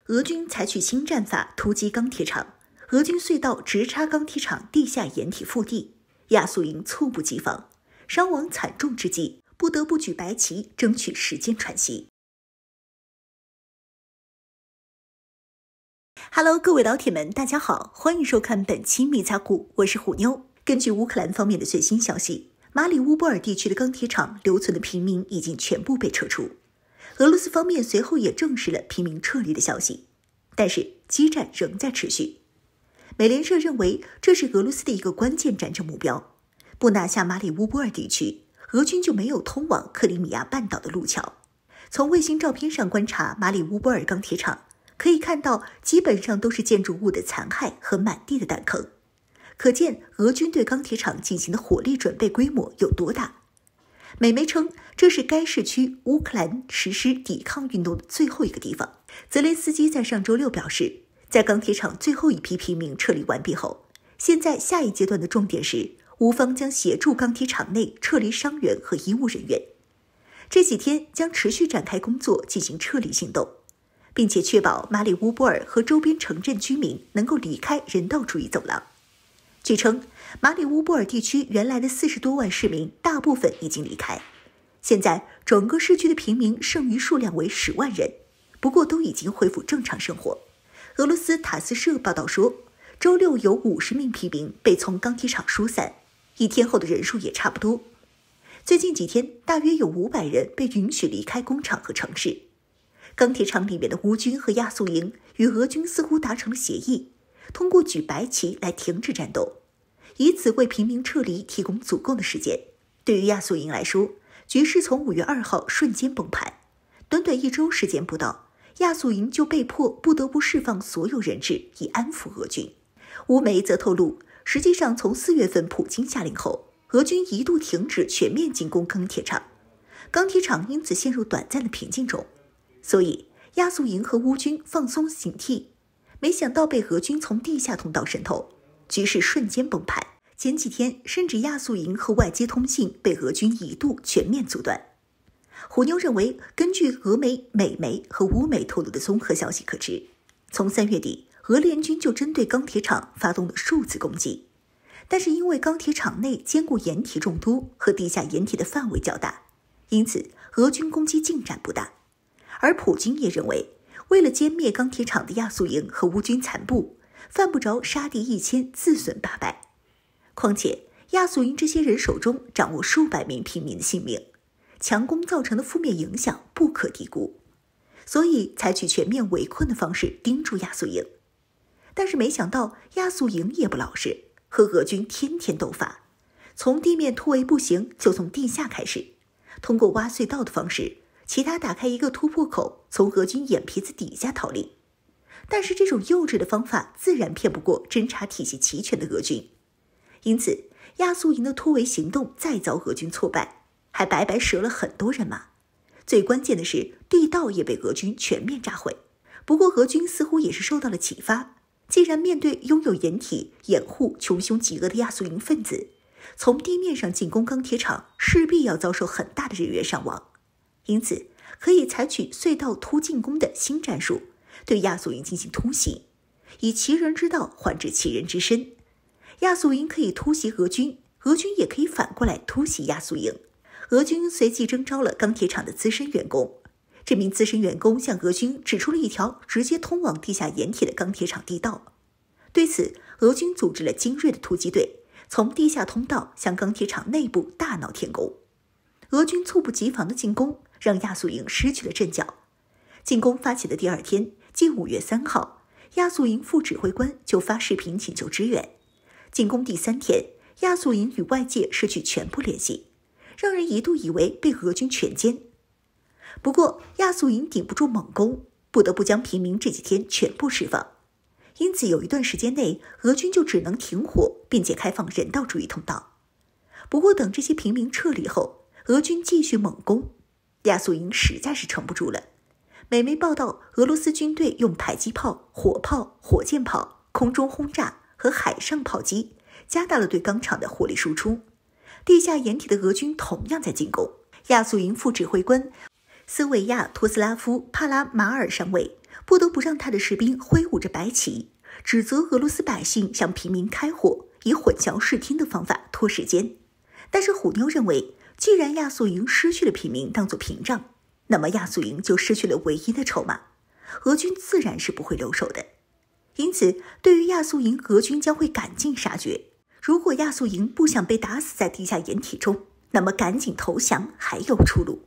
俄军采取新战法突击钢铁厂，俄军隧道直插钢铁厂地下掩体腹地，亚速营猝不及防，伤亡惨重之际，不得不举白旗争取时间喘息。Hello， 各位老铁们，大家好，欢迎收看本期密擦库，我是虎妞。根据乌克兰方面的最新消息，马里乌波尔地区的钢铁厂留存的平民已经全部被撤出。俄罗斯方面随后也证实了平民撤离的消息，但是激战仍在持续。美联社认为这是俄罗斯的一个关键战争目标，不拿下马里乌波尔地区，俄军就没有通往克里米亚半岛的路桥。从卫星照片上观察马里乌波尔钢铁厂，可以看到基本上都是建筑物的残骸和满地的弹坑，可见俄军对钢铁厂进行的火力准备规模有多大。美媒称这是该市区乌克兰实施抵抗运动的最后一个地方。泽连斯基在上周六表示，在钢铁厂最后一批平民撤离完毕后，现在下一阶段的重点是乌方将协助钢铁厂内撤离伤员和医务人员。这几天将持续展开工作进行撤离行动，并且确保马里乌波尔和周边城镇居民能够离开人道主义走廊。据称，马里乌波尔地区原来的40多万市民大部分已经离开，现在整个市区的平民剩余数量为10万人，不过都已经恢复正常生活。俄罗斯塔斯社报道说，周六有50名平民被从钢铁厂疏散，一天后的人数也差不多。最近几天，大约有500人被允许离开工厂和城市。钢铁厂里面的乌军和亚速营与俄军似乎达成了协议，通过举白旗来停止战斗，以此为平民撤离提供足够的时间。对于亚速营来说，局势从5月2号瞬间崩盘，短短1周时间不到，亚速营就被迫不得不释放所有人质以安抚俄军。乌媒则透露，实际上从4月份普京下令后，俄军一度停止全面进攻钢铁厂，钢铁厂因此陷入短暂的平静中。所以亚速营和乌军放松警惕，没想到被俄军从地下通道渗透，局势瞬间崩盘。前几天甚至亚速营和外接通信被俄军一度全面阻断。虎妞认为，根据俄媒、美媒和乌媒透露的综合消息可知，从3月底俄联军就针对钢铁厂发动了数次攻击，但是因为钢铁厂内坚固掩体众多和地下掩体的范围较大，因此俄军攻击进展不大。而普京也认为，为了歼灭钢铁厂的亚速营和乌军残部，犯不着杀敌1000，自损800。况且亚速营这些人手中掌握数百名平民的性命，强攻造成的负面影响不可低估，所以采取全面围困的方式盯住亚速营。但是没想到亚速营也不老实，和俄军天天斗法，从地面突围不行，就从地下开始，通过挖隧道的方式其他打开一个突破口，从俄军眼皮子底下逃离。但是这种幼稚的方法自然骗不过侦察体系齐全的俄军，因此亚速营的突围行动再遭俄军挫败，还白白折了很多人马。最关键的是，地道也被俄军全面炸毁。不过俄军似乎也是受到了启发，既然面对拥有掩体掩护穷凶极恶的亚速营分子，从地面上进攻钢铁厂势必要遭受很大的人员伤亡，因此可以采取隧道突进攻的新战术，对亚速营进行突袭，以其人之道还治其人之身。亚速营可以突袭俄军，俄军也可以反过来突袭亚速营。俄军随即征召了钢铁厂的资深员工，这名资深员工向俄军指出了一条直接通往地下掩体的钢铁厂地道。对此，俄军组织了精锐的突击队，从地下通道向钢铁厂内部大闹天宫。俄军猝不及防的进攻让亚速营失去了阵脚。进攻发起的第2天，即5月3号，亚速营副指挥官就发视频请求支援。进攻第3天，亚速营与外界失去全部联系，让人一度以为被俄军全歼。不过亚速营顶不住猛攻，不得不将平民这几天全部释放，因此有一段时间内俄军就只能停火，并且开放人道主义通道。不过等这些平民撤离后，俄军继续猛攻，亚速营实在是撑不住了。美媒报道，俄罗斯军队用迫击炮、火炮、火箭炮、空中轰炸和海上炮击加大了对钢厂的火力输出。地下掩体的俄军同样在进攻。亚速营副指挥官斯维亚托斯拉夫·帕拉马尔上尉不得不让他的士兵挥舞着白旗，指责俄罗斯百姓向平民开火，以混淆视听的方法拖时间。但是虎妞认为，既然亚速营失去了平民当作屏障，那么亚速营就失去了唯一的筹码，俄军自然是不会留手的。因此，对于亚速营，俄军将会赶尽杀绝。如果亚速营不想被打死在地下掩体中，那么赶紧投降还有出路。